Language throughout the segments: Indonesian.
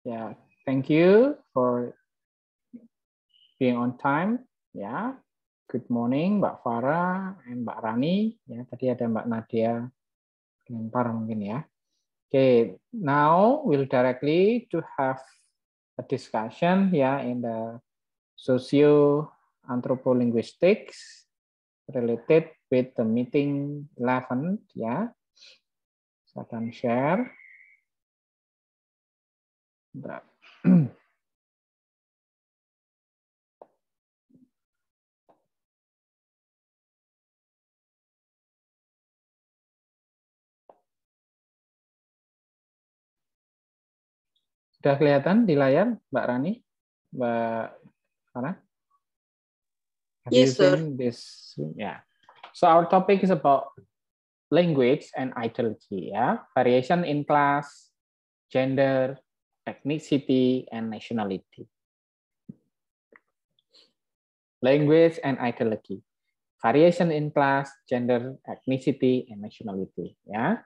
Yeah, thank you for being on time. Ya, good morning Mbak Farah and Mbak Rani. Ya, tadi ada Mbak Nadia Lempar mungkin ya. Okay, now we'll directly to have a discussion ya in the socio-anthropolinguistics related with the meeting 11 ya. Saya akan share. Sudah kelihatan di layar, Mbak Rani, Mbak Farah? Have you seen this? Yeah. So our topic is about language and ideology. Yeah, variation in class, gender, ethnicity, and nationality. Language and ideology. Variation in class, gender, ethnicity, and nationality. Ya.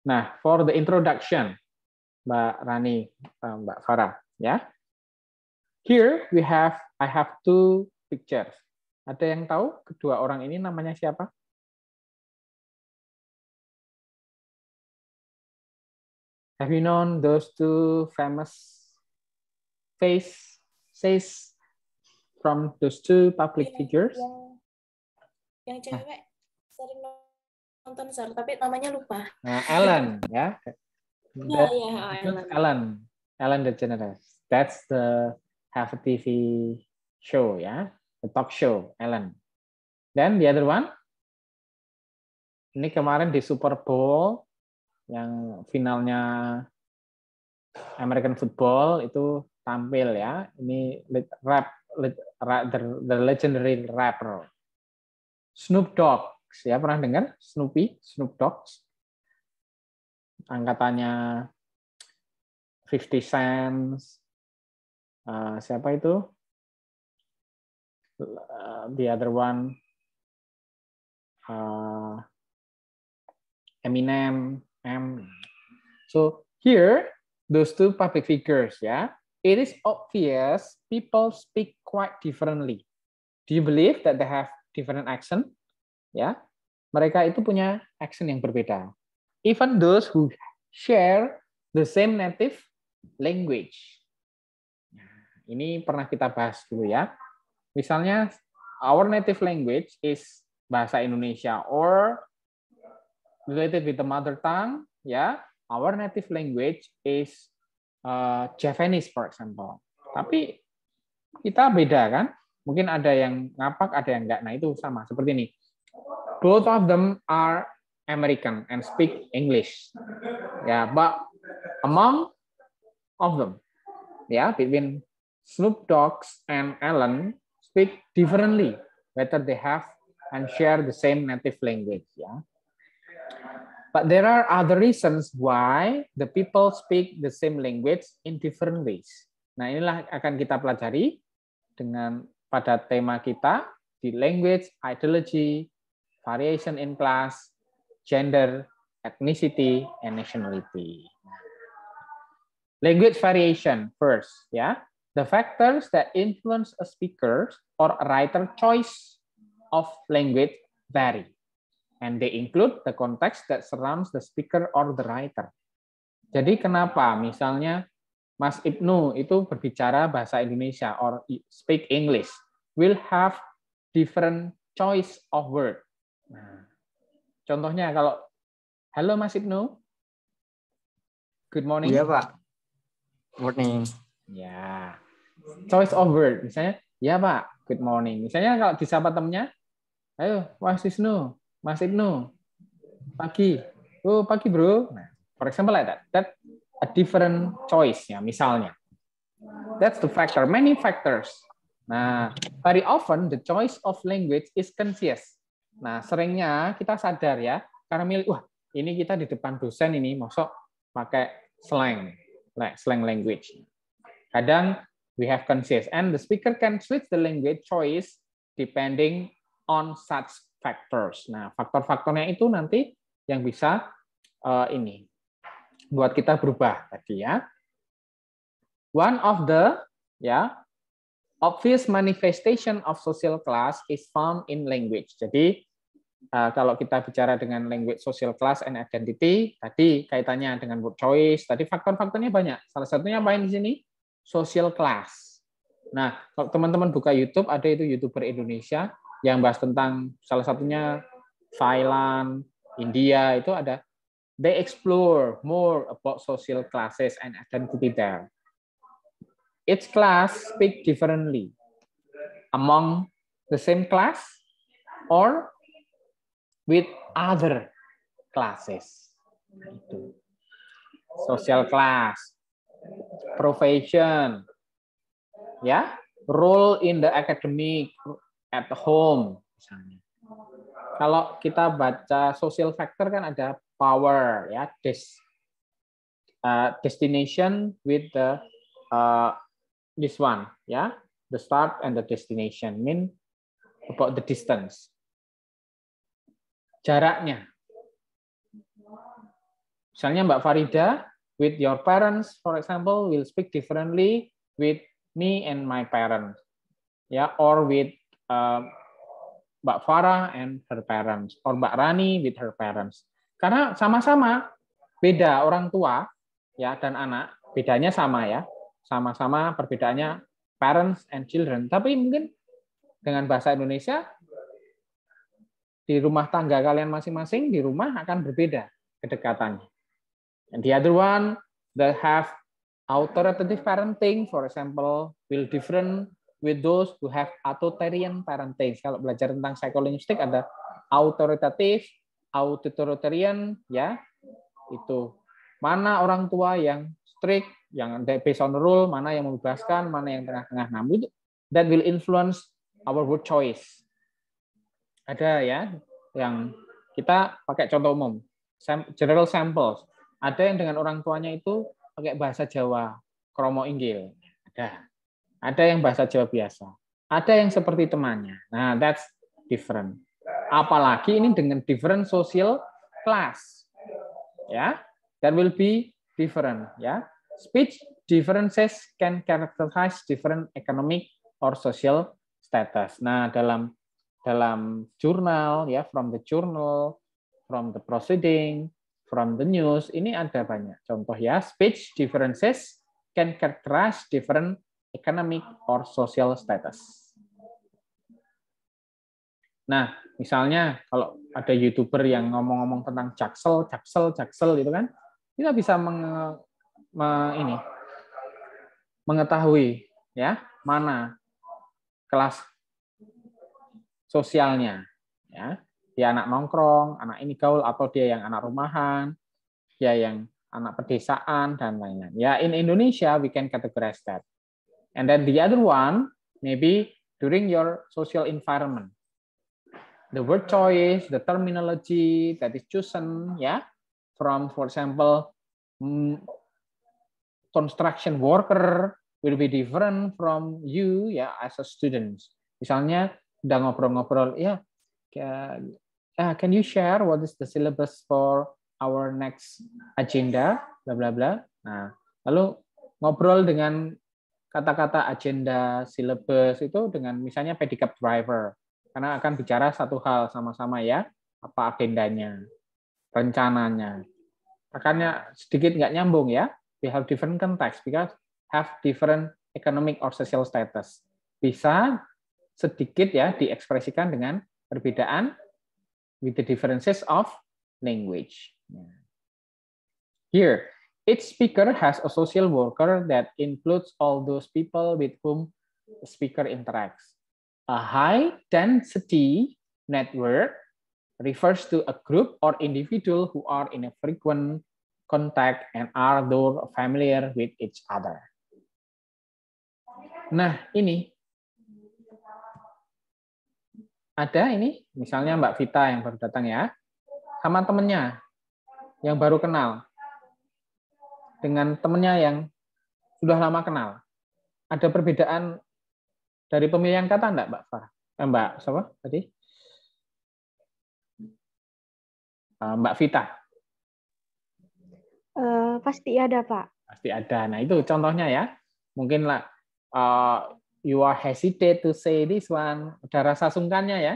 Nah, for the introduction, Mbak Rani, Mbak Farah, ya. Here I have two pictures. Ada yang tahu kedua orang ini namanya siapa? Have you known those two famous faces from those two public figures? Yang cewek sering nonton Sar, tapi namanya lupa. Nah, Ellen, ya. Ellen DeGeneres. That's the have a TV show, ya, the talk show, Ellen. Then the other one, ini kemarin di Super Bowl yang finalnya American football itu tampil ya. Ini the legendary rapper Snoop Dogg. Ya, pernah dengar Snoop Dogg? Angkatannya 50 Cent. Siapa itu? The other one Eminem. So here those two public figures, ya. It is obvious people speak quite differently. Do you believe that they have different accent? Ya, mereka itu punya accent yang berbeda. Even those who share the same native language. Ini pernah kita bahas dulu ya. Misalnya our native language is bahasa Indonesia or related with the mother tongue, ya. Our native language is Javanese, for example. Tapi kita beda kan? Mungkin ada yang ngapak, ada yang enggak. Nah itu sama seperti ini. Both of them are American and speak English. Yeah, but among of them, yeah, between Snoop Dogg and Ellen speak differently, whether they have and share the same native language. Yeah, but there are other reasons why the people speak the same language in different ways. Nah, inilah akan kita pelajari dengan pada tema kita di language, ideology, variation in class, gender, ethnicity, and nationality. Language variation first, ya. The factors that influence a speaker or a writer choice of language vary, and they include the context that surrounds the speaker or the writer. Jadi kenapa misalnya Mas Ibnu itu berbicara bahasa Indonesia or speak English will have different choice of word. Nah, contohnya kalau halo Mas Ibnu, good morning. Iya Pak, morning. Ya, choice of word misalnya, ya Pak, good morning. Misalnya kalau disapa temennya, ayo Mas Ibnu, pagi, oh pagi bro. Nah, for example like that, that a different choice ya misalnya. That's the factor, many factors. Nah, very often the choice of language is conscious. Nah, seringnya kita sadar ya, karena milih, wah ini kita di depan dosen ini, masuk pakai slang language. Kadang we have conscious, and the speaker can switch the language choice depending on such factors. Nah, faktor-faktornya itu nanti yang bisa ini buat kita berubah tadi ya. One of the obvious manifestation of social class is found in language. Jadi kalau kita bicara dengan language, social class, and identity, tadi kaitannya dengan word choice, tadi faktor-faktornya banyak. Salah satunya apa di sini? Social class. Nah, kalau teman-teman buka YouTube, ada itu YouTuber Indonesia yang bahas tentang salah satunya Thailand, India, itu ada. They explore more about social classes and identity there. Each class speak differently among the same class or with other classes. Itu. Social class, profession, ya, role in the academic, at home, misalnya. Kalau kita baca social factor kan ada power, ya, destination with the this one, ya, the start and the destination mean about the distance. Jaraknya. Misalnya Mbak Farida, with your parents, for example, will speak differently with me and my parents, ya, or with Mbak Farah and her parents, or Mbak Rani with her parents. Karena sama-sama beda orang tua, ya, dan anak, bedanya sama ya, sama-sama perbedaannya parents and children. Tapi mungkin dengan bahasa Indonesia di rumah tangga kalian masing-masing di rumah akan berbeda kedekatannya. And the other one, they have authoritative parenting, for example, will different with those who have authoritarian parenting. Kalau belajar tentang psikolinguistik ada authoritative, authoritarian, ya, itu mana orang tua yang strict, yang based on the rule, mana yang membebaskan, mana yang tengah-tengah. Nah, that will influence our word choice. Ada ya, yang kita pakai contoh umum, general samples. Ada yang dengan orang tuanya itu pakai bahasa Jawa, kromo inggil. Ada yang bahasa Jawa biasa. Ada yang seperti temannya. Nah, that's different. Apalagi ini dengan different social class. Ya, that will be different, ya. Speech differences can characterize different economic or social status. Nah, dalam jurnal, ya, from the journal, from the proceeding, from the news, ini ada banyak contoh ya. Speech differences can characterize different economic or social status. Nah, misalnya kalau ada YouTuber yang ngomong-ngomong tentang jaksel itu kan, kita bisa mengetahui ya mana kelas sosialnya, ya. Dia anak nongkrong, anak ini gaul, atau dia yang anak rumahan, dia yang anak pedesaan dan lain-lain. Ya, in Indonesia we can categorize that. And then the other one maybe during your social environment. The word choice, the terminology that is chosen, ya, from, for example, construction worker will be different from you, ya, as a student. Misalnya udah ngobrol-ngobrol, ya, can you share what is the syllabus for our next agenda, bla bla bla. Nah, lalu ngobrol dengan kata-kata agenda, syllabus itu dengan misalnya pedicab driver. Karena akan bicara satu hal sama-sama ya, apa agendanya, rencananya. Akannya sedikit nggak nyambung ya. We have different context because have different economic or social status. Bisa sedikit ya diekspresikan dengan perbedaan with the differences of language. Here, each speaker has a social worker that includes all those people with whom the speaker interacts. A high-density network refers to a group or individual who are in a frequent contact and are those familiar with each other. Nah, ini ada ini, misalnya Mbak Vita yang baru datang ya, sama temennya yang baru kenal, dengan temennya yang sudah lama kenal. Ada perbedaan dari pemilihan kata enggak, Mbak Farah? Mbak siapa tadi? Mbak Vita. Pasti ada, Pak. Pasti ada. Nah, itu contohnya ya. Mungkin lah you are hesitate to say this one. Ada rasa sungkannya ya.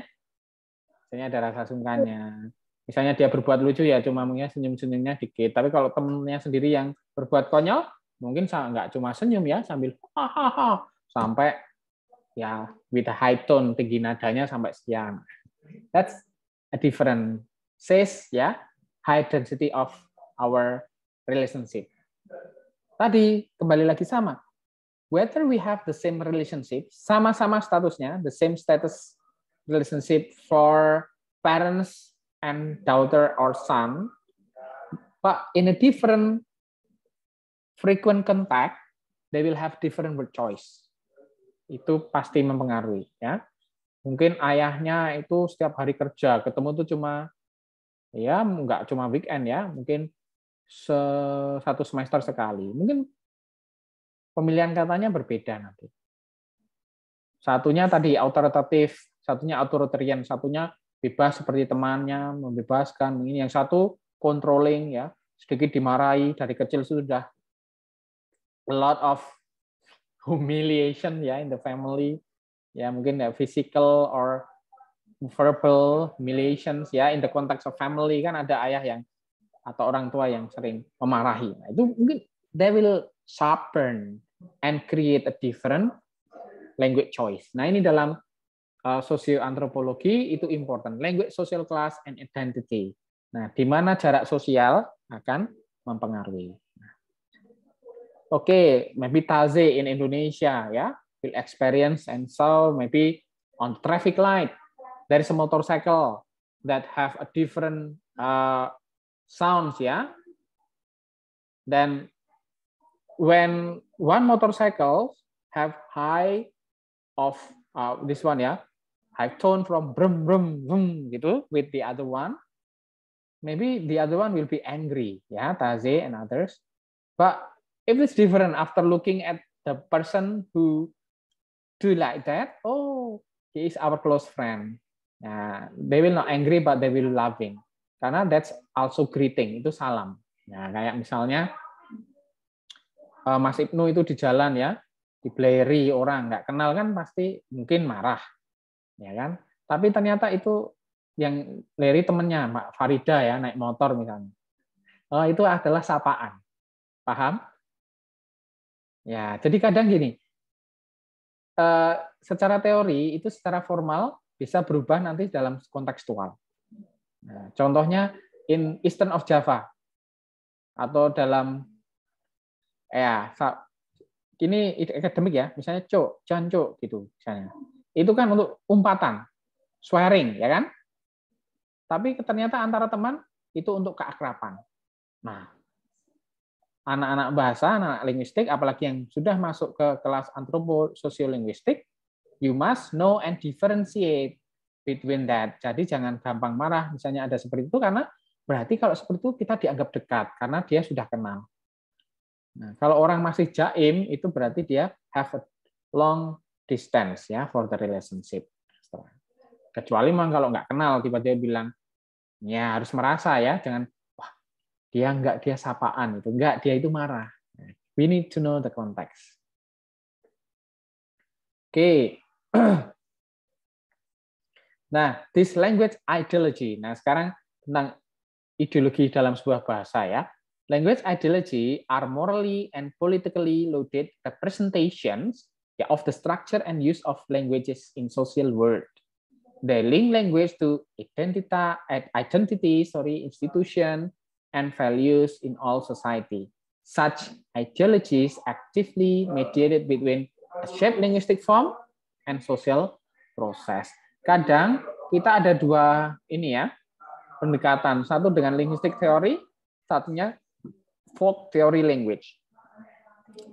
Misalnya ada rasa sungkannya. Misalnya dia berbuat lucu ya cuma mungkin senyum-senyumnya dikit. Tapi kalau temennya sendiri yang berbuat konyol, mungkin nggak cuma senyum ya, sambil hahaha sampai ya with a high tone, tinggi nadanya sampai sekian. That's a different says ya, high density of our relationship. Tadi kembali lagi sama. Whether we have the same relationship, sama-sama statusnya, the same status relationship for parents and daughter or son, but in a different frequent contact, they will have different word choice. Itu pasti mempengaruhi ya. Mungkin ayahnya itu setiap hari kerja, ketemu tuh cuma ya nggak cuma weekend ya, mungkin satu semester sekali. Mungkin pemilihan katanya berbeda nanti. Satunya tadi autoritatif, satunya authoritarian, satunya bebas seperti temannya, membebaskan. Ini yang satu controlling ya, sedikit dimarahi dari kecil sudah a lot of humiliation ya in the family. Ya mungkin ya physical or verbal humiliations ya in the context of family, kan ada ayah yang atau orang tua yang sering memarahi. Nah, itu mungkin they will sharpen and create a different language choice. Nah, ini dalam sosioantropologi itu important. Language, social class, and identity. Nah, di mana jarak sosial akan mempengaruhi. Oke, maybe Taze in Indonesia ya will experience and so maybe on traffic light there is a motorcycle that have a different sounds ya. Then when one motorcycle have high of this one ya, high tone from brum brum brum gitu with the other one, maybe the other one will be angry ya, Taze and others. But if it's different after looking at the person who do like that, oh, he is our close friend. Nah, they will not angry but they will loving. Karena that's also greeting, itu salam. Nah, kayak misalnya Mas Ibnu itu di jalan ya, dibeleri orang nggak kenal kan pasti mungkin marah, ya kan? Tapi ternyata itu yang leri temennya Mbak Farida ya naik motor misalnya. Oh, itu adalah sapaan, paham? Ya, jadi kadang gini, secara teori itu secara formal bisa berubah nanti dalam kontekstual. Nah, contohnya in Eastern of Java atau dalam ini akademik ya, misalnya cok, jangan cok gitu misalnya. Itu kan untuk umpatan, swearing ya kan? Tapi ternyata antara teman itu untuk keakraban. Nah, anak-anak bahasa, anak linguistik, apalagi yang sudah masuk ke kelas antropo-sosiolinguistik, you must know and differentiate between that. Jadi jangan gampang marah, misalnya ada seperti itu, karena berarti kalau seperti itu kita dianggap dekat, karena dia sudah kenal. Nah, kalau orang masih jaim, itu berarti dia have a long distance ya for the relationship. Kecuali memang kalau nggak kenal, tiba-tiba bilang, ya harus merasa ya, jangan dia sapaan itu, enggak, dia itu marah. We need to know the context. Oke. Nah, this language ideology. Nah, sekarang tentang ideologi dalam sebuah bahasa ya. Language ideology are morally and politically loaded representations of the structure and use of languages in social world. They link language to identity, institution, and values in all society. Such ideologies actively mediated between a shaped linguistic form and social process. Kadang kita ada dua ini ya, pendekatan. Satu dengan linguistic theory, satunya folk theory language.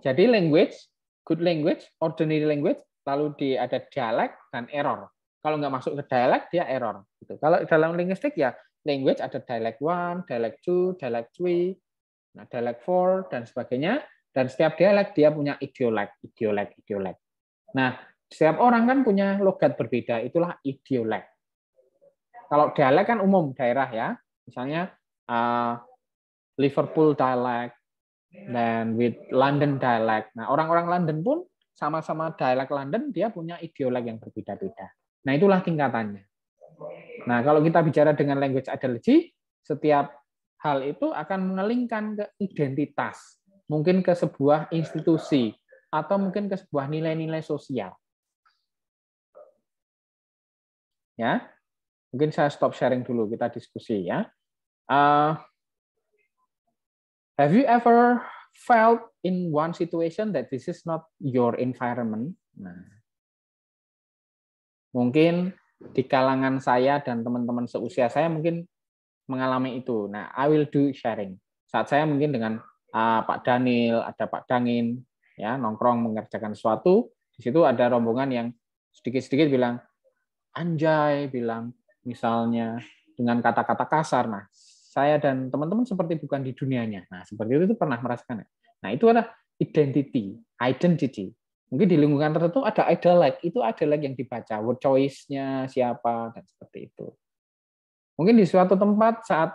Jadi language, good language, ordinary language, lalu ada dialek dan error. Kalau nggak masuk ke dialek, dia error. Gitu. Kalau dalam linguistik ya, language ada dialect 1, dialect 2, dialect 3, nah dialect 4 dan sebagainya, dan setiap dialek dia punya idiolek. Nah, setiap orang kan punya logat berbeda, itulah idiolek. Kalau dialek kan umum daerah ya, misalnya Liverpool dialect, Dan with London dialect. Nah, orang-orang London pun sama-sama dialek London, dia punya ideolog yang berbeda-beda. Nah, itulah tingkatannya. Nah, kalau kita bicara dengan language ideology, setiap hal itu akan mengelingkan ke identitas, mungkin ke sebuah institusi, atau mungkin ke sebuah nilai-nilai sosial. Ya, mungkin saya stop sharing dulu, kita diskusi ya. Have you ever felt in one situation that this is not your environment? Nah, mungkin di kalangan saya dan teman-teman seusia saya mungkin mengalami itu. Nah, I will do sharing. Saat saya mungkin dengan Pak Daniel, ada Pak Dangin, ya nongkrong mengerjakan sesuatu, di situ ada rombongan yang sedikit-sedikit bilang anjay, bilang misalnya dengan kata-kata kasar. Nah, saya dan teman-teman seperti bukan di dunianya. Nah, seperti itu pernah merasakan. Nah, itu adalah identity. Mungkin di lingkungan tertentu ada dialect, itu dialect yang dibaca, word choice-nya siapa dan seperti itu. Mungkin di suatu tempat saat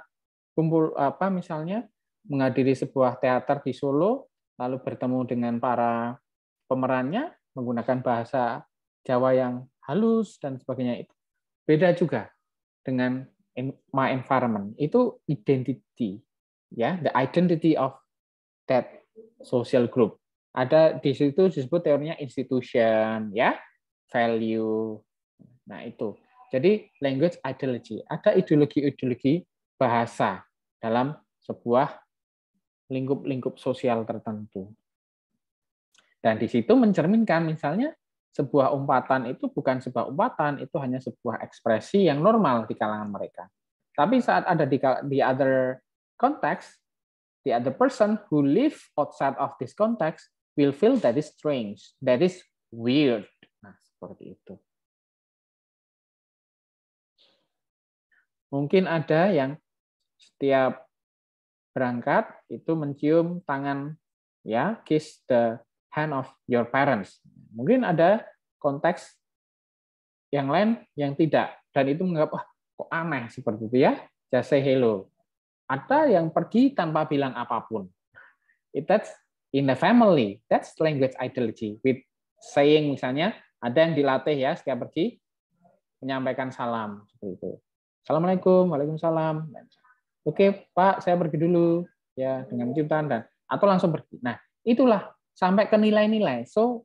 kumpul misalnya menghadiri sebuah teater di Solo, lalu bertemu dengan para pemerannya menggunakan bahasa Jawa yang halus dan sebagainya, itu beda juga dengan my environment. Itu identity, ya, the identity of that social group. Ada di situ disebut teorinya institution, ya, value. Nah, itu. Jadi language ideology, ada ideologi-ideologi bahasa dalam sebuah lingkup-lingkup sosial tertentu. Dan di situ mencerminkan misalnya sebuah umpatan itu bukan sebuah umpatan, itu hanya sebuah ekspresi yang normal di kalangan mereka. Tapi saat ada di other context, the other person who live outside of this context will feel that is strange, that is weird. Nah, seperti itu. Mungkin ada yang setiap berangkat itu mencium tangan, ya, kiss the hand of your parents. Mungkin ada konteks yang lain yang tidak, dan itu menganggap kok aneh seperti itu ya, just say hello. Ada yang pergi tanpa bilang apapun. That's in the family, that's language ideology. With saying misalnya ada yang dilatih ya setiap pergi menyampaikan salam seperti itu. Assalamualaikum, waalaikumsalam. Oke, Pak, saya pergi dulu ya dengan mencium tangan dan atau langsung pergi. Nah, itulah sampai ke nilai-nilai. So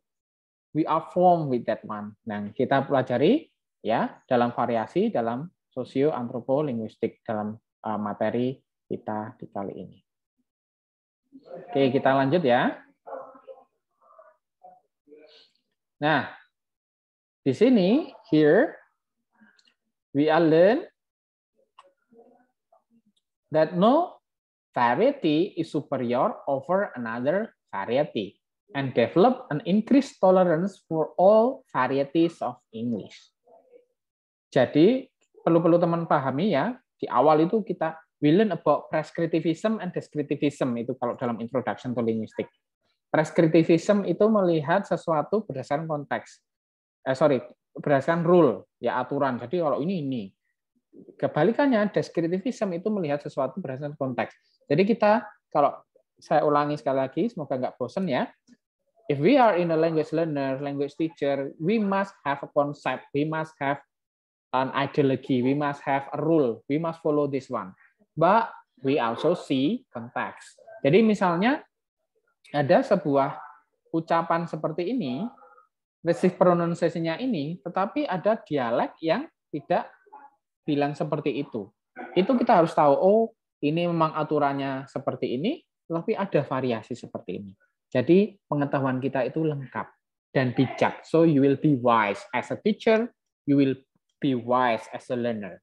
we are formed with that one. Nah, kita pelajari ya dalam variasi dalam sosio-antropo-linguistik dalam materi kita di kali ini. Oke, kita lanjut ya. Nah, di sini here we are learn that no variety is superior over another variety and develop an increased tolerance for all varieties of English. Jadi perlu teman pahami ya, di awal itu kita we learn about prescriptivism and descriptivism itu kalau dalam introduction to linguistics. Prescriptivism itu melihat sesuatu berdasarkan konteks. Berdasarkan rule, ya aturan. Jadi kalau ini. Kebalikannya, descriptivism itu melihat sesuatu berdasarkan konteks. Jadi kita, kalau saya ulangi sekali lagi, semoga nggak bosan ya. If we are in a language learner, language teacher, we must have a concept, we must have an ideology, we must have a rule, we must follow this one. But we also see context. Jadi misalnya ada sebuah ucapan seperti ini, receive pronunciation-nya ini, tetapi ada dialek yang tidak bilang seperti itu. Itu kita harus tahu, oh ini memang aturannya seperti ini, tapi ada variasi seperti ini. Jadi pengetahuan kita itu lengkap dan bijak. So you will be wise as a teacher, you will be wise as a learner.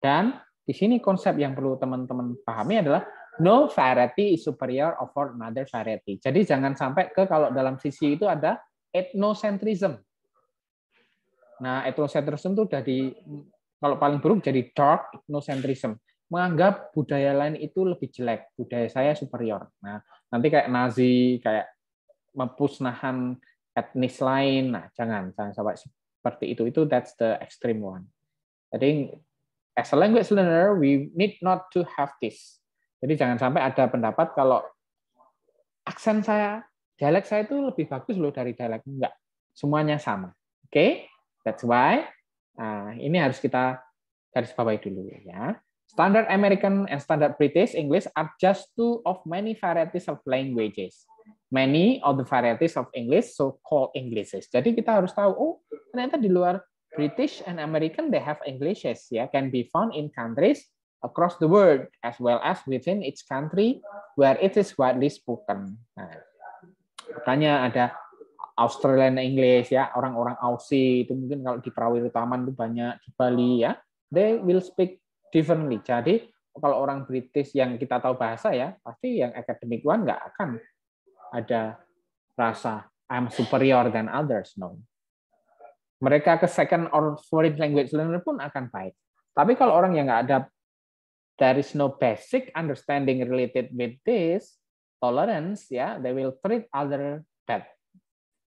Dan di sini konsep yang perlu teman-teman pahami adalah no variety is superior over another variety. Jadi jangan sampai kalau dalam sisi itu ada ethnocentrism. Nah, ethnocentrism itu udah kalau paling buruk jadi dark ethnocentrism. Menganggap budaya lain itu lebih jelek, budaya saya superior. Nah, nanti kayak Nazi, kayak memmusnahkan etnis lain. Nah, jangan sampai seperti itu. That's the extreme one. Jadi, as a language learner, we need not to have this. Jadi jangan sampai ada pendapat kalau aksen saya, dialek saya itu lebih bagus loh dari dialek enggak. Semuanya sama. Oke? That's why ini harus kita garis bawahi dulu ya. Standard American and Standard British English are just two of many varieties of languages. Many of the varieties of English so-called Englishes. Jadi kita harus tahu, oh ternyata di luar British and American they have Englishes ya, can be found in countries across the world as well as within each country where it is widely spoken. Nah, makanya ada Australian English ya, orang-orang Aussie itu mungkin kalau di Prawiro Taman itu banyak, di Bali ya, they will speak differently. Jadi kalau orang British yang kita tahu bahasa ya, pasti yang academic one nggak akan ada rasa I'm superior than others, no. Mereka ke second or foreign language learner pun akan baik. Tapi kalau orang yang nggak ada, there is no basic understanding related with this tolerance, ya, they will treat other bad.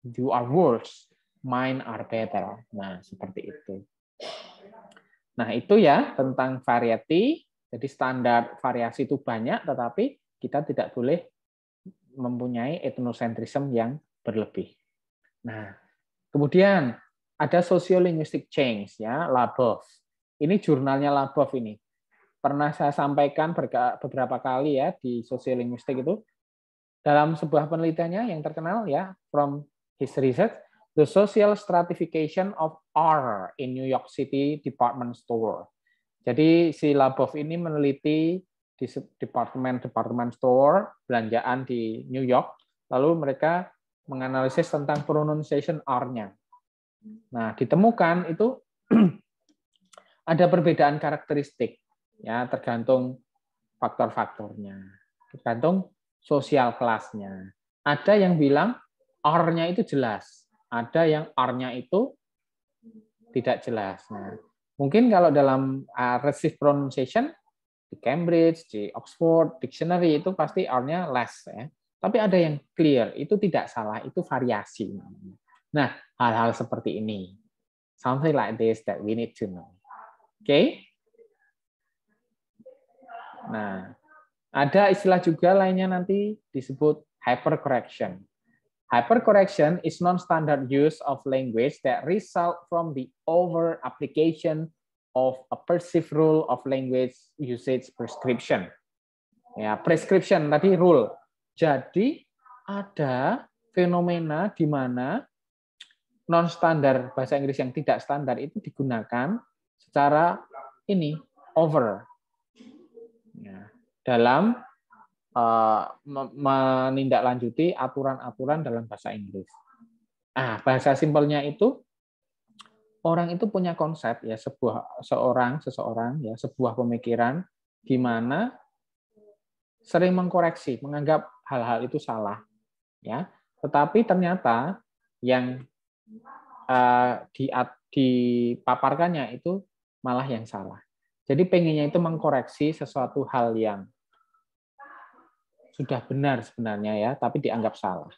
You are worse, mine are better. Nah, seperti itu. Nah, itu ya tentang variety. Jadi standar variasi itu banyak, tetapi kita tidak boleh mempunyai ethnocentrism yang berlebih. Nah, kemudian ada sociolinguistic change ya, Labov. Ini jurnalnya Labov ini. Pernah saya sampaikan beberapa kali ya di sociolinguistic itu dalam sebuah penelitiannya yang terkenal ya, from his research, the social stratification of R in New York City department store. Jadi si Labov ini meneliti di departemen store belanjaan di New York, lalu mereka menganalisis tentang pronunciation R-nya. Nah, ditemukan itu ada perbedaan karakteristik ya, tergantung faktor-faktornya, tergantung sosial kelasnya. Ada yang bilang R-nya itu jelas, ada yang R-nya itu tidak jelas. Nah, mungkin kalau dalam receive pronunciation di Cambridge, di Oxford Dictionary itu pasti R-nya less ya. Tapi ada yang clear, itu tidak salah, itu variasi. Nah, hal-hal seperti ini, something like this that we need to know. Oke? Nah, ada istilah juga lainnya nanti disebut hypercorrection. Hypercorrection is non-standard use of language that result from the over-application of a perceived rule of language usage prescription. Ya, prescription tadi rule. Jadi ada fenomena di mana non-standar bahasa Inggris yang tidak standar itu digunakan secara ini over ya, dalam menindaklanjuti aturan-aturan dalam bahasa Inggris. Bahasa simpelnya itu orang itu punya konsep ya, seseorang ya, sebuah pemikiran di mana sering mengkoreksi, menganggap hal-hal itu salah ya. Tetapi ternyata yang dipaparkannya itu malah yang salah. Jadi pengennya itu mengkoreksi sesuatu hal yang sudah benar sebenarnya ya, tapi dianggap salah.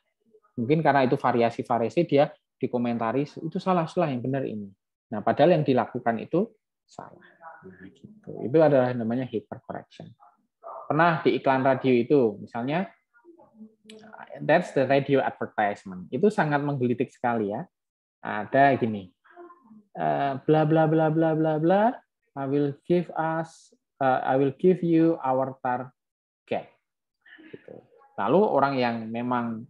Mungkin karena itu variasi-variasi dia dikomentari itu salah yang benar ini. Nah, padahal yang dilakukan itu salah. Nah, gitu. Itu adalah namanya hypercorrection. Pernah di iklan radio itu, misalnya that's the radio advertisement. Itu sangat menggelitik sekali ya. Ada gini. Bla bla bla bla bla bla, I will give you our target. Gitu. Lalu orang yang memang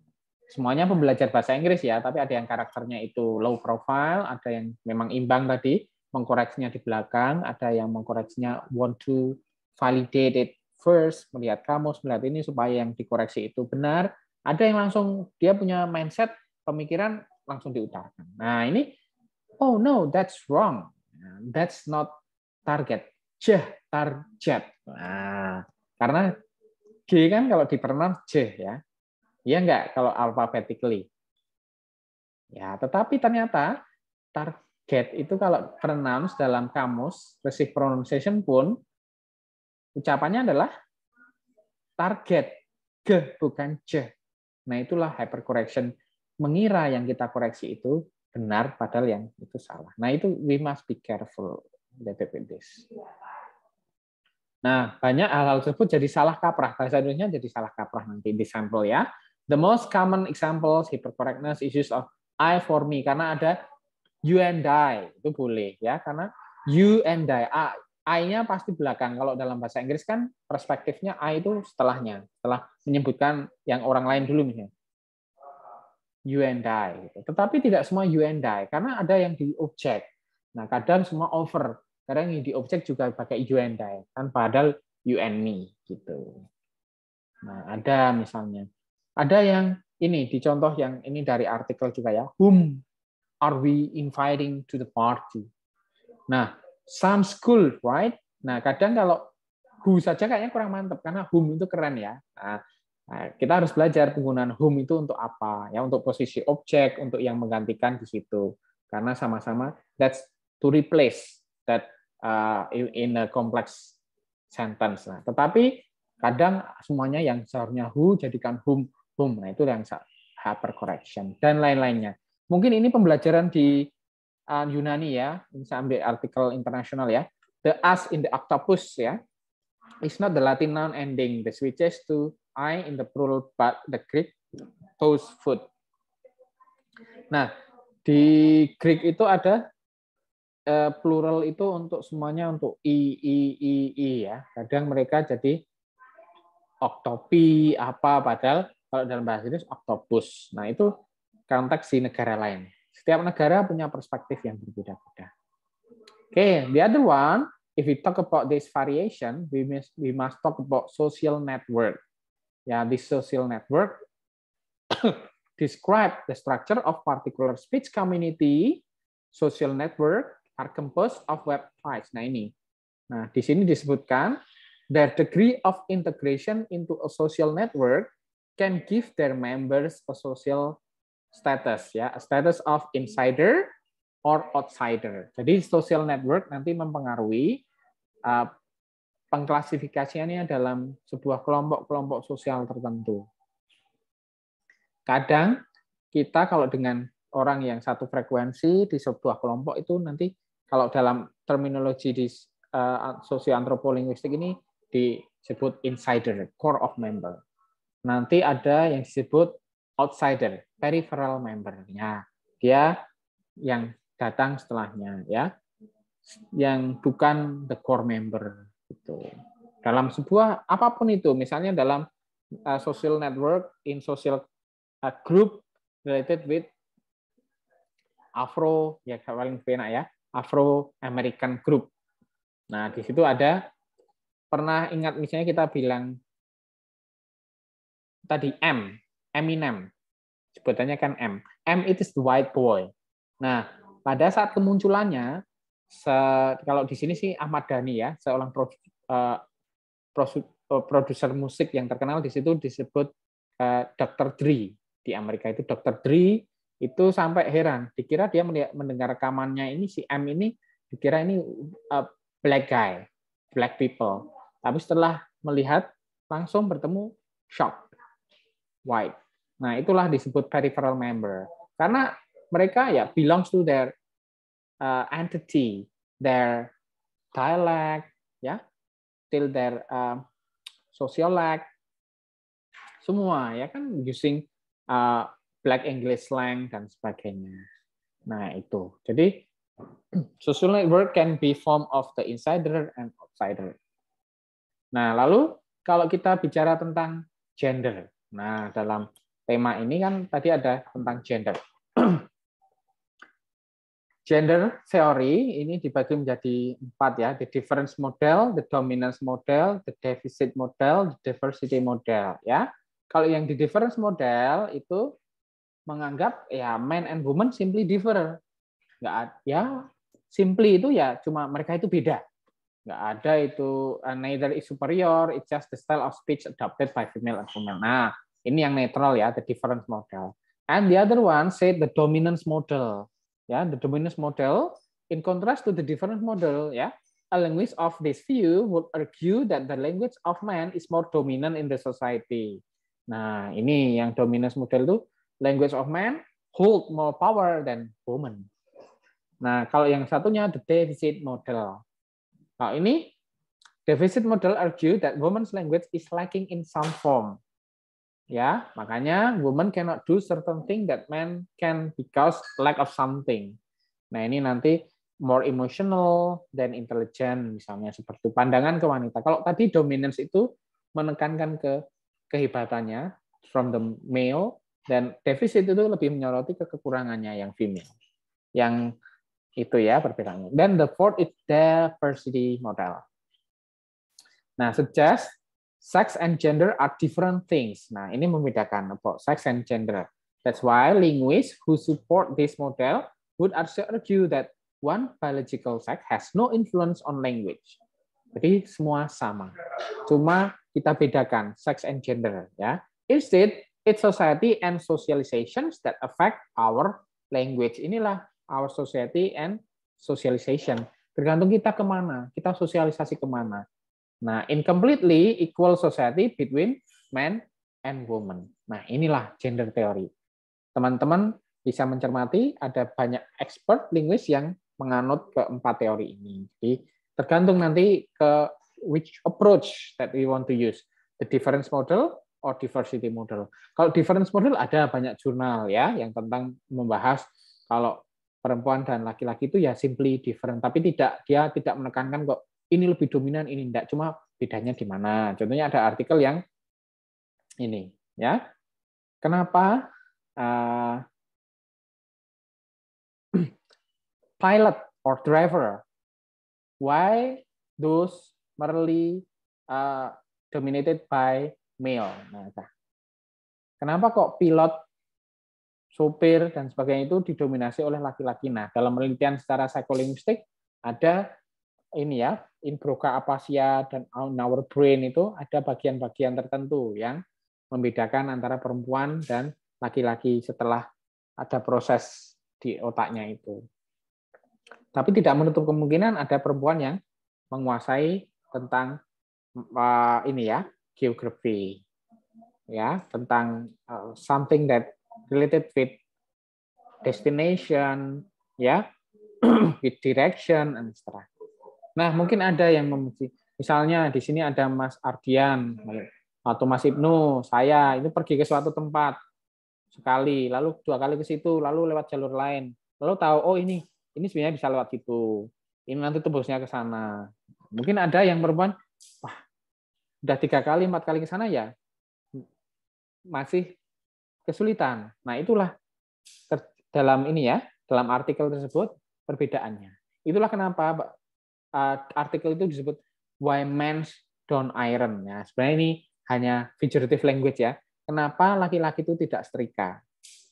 semuanya pembelajar bahasa Inggris ya, tapi ada yang karakternya itu low profile, ada yang memang imbang tadi, mengkoreksinya di belakang, ada yang mengkoreksinya want to validate it first, melihat kamus, melihat ini supaya yang dikoreksi itu benar, ada yang langsung dia punya mindset, pemikiran langsung diutarakan. Nah ini, oh no, that's wrong, that's not target, target. Nah, karena G kan kalau dipronounce J ya. Iya enggak kalau alphabetically. Ya, tetapi ternyata target itu kalau pronounce dalam kamus receive pronunciation pun ucapannya adalah target, G bukan J. Nah, itulah hypercorrection, mengira yang kita koreksi itu benar padahal yang itu salah. Nah, itu we must be careful with this. Nah, banyak hal-hal tersebut jadi salah kaprah. Bahasa Indonesia jadi salah kaprah nanti di sampel ya. The most common examples hypercorrectness is use of I for me, karena ada you and I, itu boleh ya, karena you and I-nya pasti belakang. Kalau dalam bahasa Inggris kan perspektifnya I itu setelahnya, setelah menyebutkan yang orang lain dulu misalnya. You and I. Tetapi tidak semua you and I, karena ada yang di objek. Nah, kadang semua over. Kadang yang di objek juga pakai you and I, kan padahal you and me gitu. Nah, ada misalnya. Ada yang ini di contoh yang ini dari artikel juga ya. Whom are we inviting to the party? Nah, sounds cool, right? Nah, kadang kalau who saja kayaknya kurang mantap karena whom itu keren ya. Nah, kita harus belajar penggunaan whom itu untuk apa? Ya, untuk posisi objek, untuk yang menggantikan di situ. Karena sama-sama that's to replace that in a complex sentence. Nah, tetapi kadang semuanya yang seharusnya who jadikan whom. Nah, itu yang hypercorrection dan lain-lainnya. Mungkin ini pembelajaran di Yunani ya, bisa ambil artikel internasional ya. The as in the octopus ya, is not the Latin noun ending. The switches to I in the plural, but the Greek toes foot. Nah, di Greek itu ada plural itu untuk semuanya untuk i ya. Kadang mereka jadi octopi apa, padahal kalau dalam bahasa Inggris octopus. Nah, itu konteks di negara lain. Setiap negara punya perspektif yang berbeda-beda. Okay, the other one, if we talk about this variation, we must talk about social network. Yeah, this social network describe the structure of particular speech community. Social network are composed of websites. Nah, ini. Nah, di sini disebutkan their degree of integration into a social network can give their members a social status, ya, a status of insider or outsider. Jadi social network nanti mempengaruhi pengklasifikasiannya dalam sebuah kelompok-kelompok sosial tertentu. Kadang kita kalau dengan orang yang satu frekuensi di sebuah kelompok itu nanti kalau dalam terminologi di sosioantropolinguistik ini disebut insider, core of member. Nanti ada yang disebut outsider, peripheral member. Ya, dia yang datang setelahnya, ya, yang bukan the core member. Gitu. Dalam sebuah apapun itu, misalnya dalam social network, in social group related with Afro, ya paling enak ya, Afro American group. Nah, di situ ada, pernah ingat misalnya kita bilang tadi Eminem, sebutannya kan M it is the white boy. Nah, pada saat kemunculannya, kalau di sini sih Ahmad Dhani ya, seorang produser musik yang terkenal di situ disebut Dr. Dre. Di Amerika itu Dr. Dre itu sampai heran, dikira dia mendengar rekamannya ini si M ini dikira ini black guy, black people. Tapi setelah melihat langsung bertemu shock. White. Nah, itulah disebut peripheral member. Karena mereka ya belongs to their entity, their dialect, ya, till their sociolect, semua ya kan using black English slang dan sebagainya. Nah, itu. Jadi social network can be form of the insider and outsider. Nah, lalu kalau kita bicara tentang gender. Nah, dalam tema ini kan tadi ada tentang gender. Gender theory ini dibagi menjadi 4 ya, the difference model, the dominance model, the deficit model, the diversity model ya. Kalau yang di difference model itu menganggap ya men and woman simply differ. Enggak ya, simply itu ya cuma mereka itu beda. Enggak ada itu neither is superior, it's just the style of speech adopted by female and female. Nah, ini yang netral ya, the difference model. And the other one said the dominance model. Ya, the dominance model in contrast to the difference model, ya. A linguist of this view would argue that the language of man is more dominant in the society. Nah, ini yang dominance model itu language of man hold more power than woman. Nah, kalau yang satunya the deficit model. Nah, ini deficit model argue that woman's language is lacking in some form. Ya, makanya women cannot do certain thing that men can because lack of something. Nah, ini nanti more emotional than intelligent, misalnya seperti pandangan ke wanita. Kalau tadi dominance itu menekankan ke kehebatannya from the male, dan deficit itu lebih menyoroti ke kekurangannya yang female. Yang itu ya perbedaannya. Then the fourth is diversity model. Nah, suggest sex and gender are different things. Nah, ini membedakan about sex and gender. That's why linguists who support this model would also argue that one biological sex has no influence on language. Jadi semua sama. Cuma kita bedakan sex and gender ya. Instead, it's society and socializations that affect our language. Inilah our society and socialization. Tergantung kita kemana, kita sosialisasi kemana. Nah, incompletely equal society between men and women. Nah, inilah gender theory. Teman-teman bisa mencermati ada banyak expert linguis yang menganut keempat teori ini. Jadi, tergantung nanti ke which approach that we want to use. The difference model or diversity model. Kalau difference model ada banyak jurnal ya yang tentang membahas kalau perempuan dan laki-laki itu ya simply different, tapi dia tidak menekankan kok ini lebih dominan, ini enggak. Cuma bedanya di mana. Contohnya ada artikel yang ini, ya. Kenapa pilot or driver, why those merely dominated by male? Nah, kenapa kok pilot, sopir, dan sebagainya itu didominasi oleh laki-laki? Nah, dalam penelitian secara psikolinguistik ada ini ya, in broca aphasia dan in our brain itu ada bagian-bagian tertentu yang membedakan antara perempuan dan laki-laki setelah ada proses di otaknya itu. Tapi tidak menutup kemungkinan ada perempuan yang menguasai tentang ini ya, geografi, ya, tentang something that related with destination, ya, with direction and seterusnya. Nah, mungkin ada yang memuji. Misalnya di sini ada Mas Ardian atau Mas Ibnu, saya itu pergi ke suatu tempat sekali, lalu 2 kali ke situ, lalu lewat jalur lain. Lalu tahu, oh ini sebenarnya bisa lewat situ. Ini nanti tembusnya ke sana. Mungkin ada yang perempuan, wah, udah 3 kali, 4 kali ke sana ya, masih kesulitan. Nah, itulah dalam ini ya, dalam artikel tersebut perbedaannya. Itulah kenapa artikel itu disebut Why Men Don't Iron. Ya, sebenarnya ini hanya figurative language ya. Kenapa laki-laki itu tidak setrika,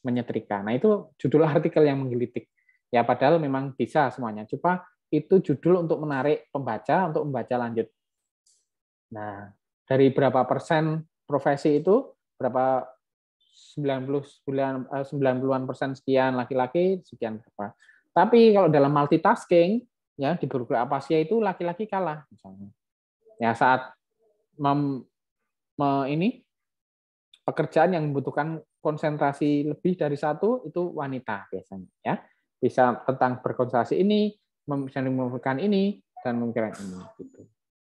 menyetrika. Nah, itu judul artikel yang menggelitik. Ya, padahal memang bisa semuanya. Cuma itu judul untuk menarik pembaca untuk membaca lanjut. Nah, dari berapa persen profesi itu, berapa 90-an persen sekian laki-laki, sekian berapa. Tapi kalau dalam multitasking, ya di broca aphasia itu laki-laki kalah misalnya. Ya saat ini pekerjaan yang membutuhkan konsentrasi lebih dari satu itu wanita biasanya ya. Bisa tentang berkonsentrasi ini, memikirkan ini dan memikirkan ini gitu.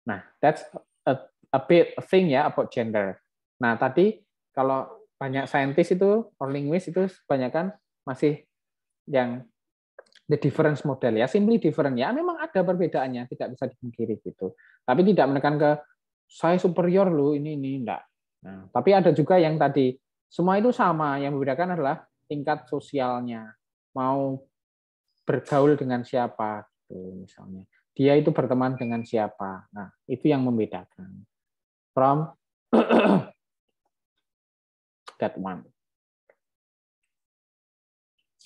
Nah, that's a bit thing ya about gender. Nah, tadi kalau banyak saintis itu or linguist itu kebanyakan masih yang the difference model ya, simply different ya, memang ada perbedaannya, tidak bisa dipungkiri gitu. Tapi tidak menekan ke saya superior loh ini enggak. Nah, tapi ada juga yang tadi semua itu sama, yang membedakan adalah tingkat sosialnya, mau bergaul dengan siapa gitu misalnya. Dia itu berteman dengan siapa. Nah, itu yang membedakan. From that one.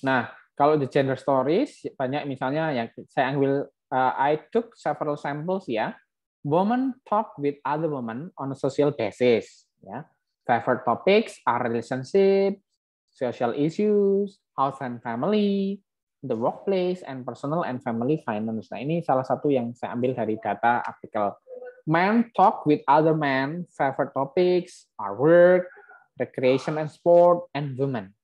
Nah, kalau the gender stories banyak misalnya yang saya ambil I took several samples ya. Women talk with other women on a social basis ya. Favorite topics are relationship, social issues, house and family, the workplace and personal and family finance. Nah, ini salah satu yang saya ambil dari data artikel. Men talk with other men, favorite topics are work, recreation and sport, and women.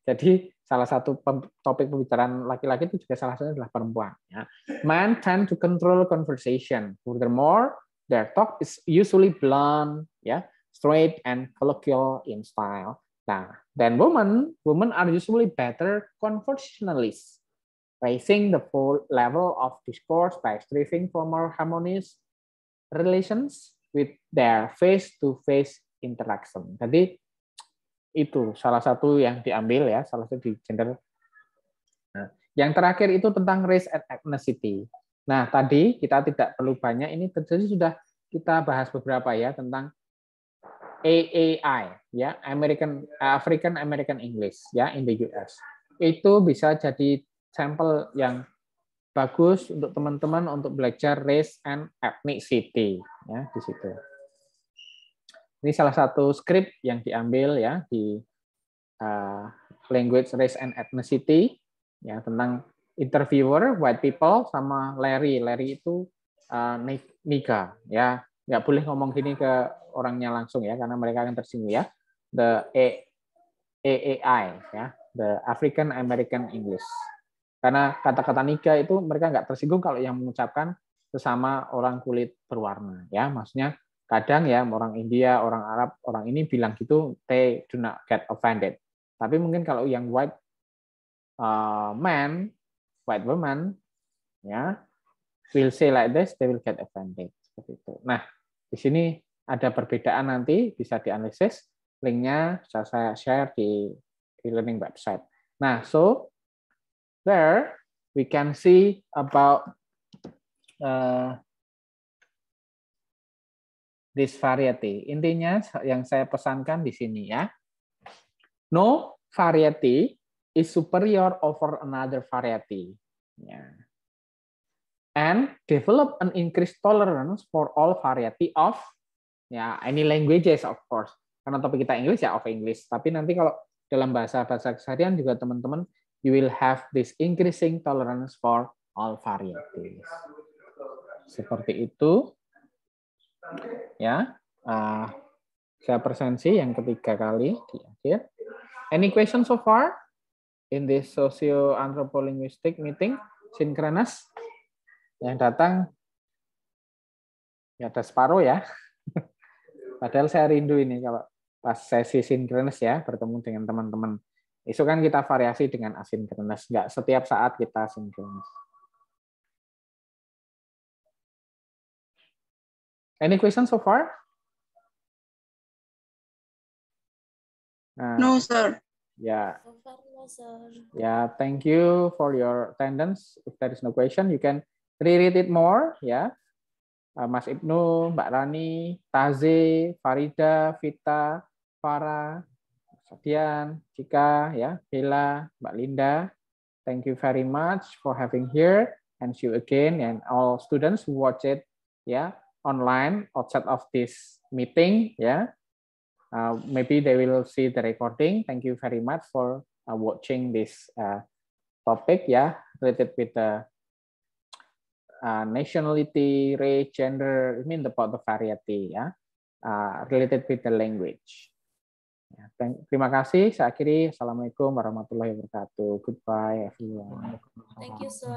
Jadi salah satu topik pembicaraan laki-laki itu juga salah satunya adalah perempuan. Ya. Men tend to control conversation. Furthermore, their talk is usually blunt, ya, straight and colloquial in style. Nah, then women are usually better conversationalists, raising the full level of discourse by striving for more harmonious relations with their face-to-face interaction. Jadi itu salah satu yang diambil ya, salah satu di gender. Nah, yang terakhir itu tentang race and ethnicity. Nah, tadi kita tidak perlu banyak, ini terjadi sudah kita bahas beberapa ya tentang AAI ya, African American English ya in the US. Itu bisa jadi sampel yang bagus untuk teman-teman untuk belajar race and ethnicity ya di situ. Ini salah satu skrip yang diambil ya di language race and ethnicity ya tentang interviewer white people sama Larry. Larry itu Nika ya. Nggak boleh ngomong gini ke orangnya langsung ya, karena mereka akan tersinggung ya. The AAI ya, the African American English. Karena kata-kata Nika itu mereka nggak tersinggung kalau yang mengucapkan sesama orang kulit berwarna ya. Maksudnya kadang ya orang India, orang Arab, orang ini bilang gitu, they do not get offended. Tapi mungkin kalau yang white man, white woman ya, will say like this, they will get offended. Seperti itu. Nah, di sini ada perbedaan nanti bisa dianalisis, linknya bisa saya share di e-learning website. Nah, so there we can see about this variety. Intinya yang saya pesankan di sini ya, no variety is superior over another variety. Yeah. And develop an increased tolerance for all variety of any languages of course. Karena topik kita English ya of English. Tapi nanti kalau dalam bahasa keseharian juga teman-teman you will have this increasing tolerance for all varieties. Seperti itu. Ya. Saya presensi yang ketiga kali di akhir. Any question so far in this socio-anthropolinguistic meeting synchronous? Yang datang ya ada separuh ya. Padahal saya rindu ini kalau pas sesi sinkronus ya, bertemu dengan teman-teman. Itu kan kita variasi dengan asinkronus, nggak setiap saat kita sinkronus. Any question so far? No, sir. Ya. So far, no, sir. Ya, thank you for your attendance. If there is no question, you can reread it more ya. Mas Ibnu, Mbak Rani, Taze, Farida, Vita, Farah, Sadian, Cika, ya, Bella, Mbak Linda. Thank you very much for having here, and see you again, and all students who watch it ya online outside of this meeting ya. Maybe they will see the recording. Thank you very much for watching this topic ya related with the nationality, race, gender, I mean about the variety ya, related with the language. Ya, terima kasih. Saya akhiri. Assalamualaikum warahmatullahi wabarakatuh. Goodbye everyone. Thank you, sir.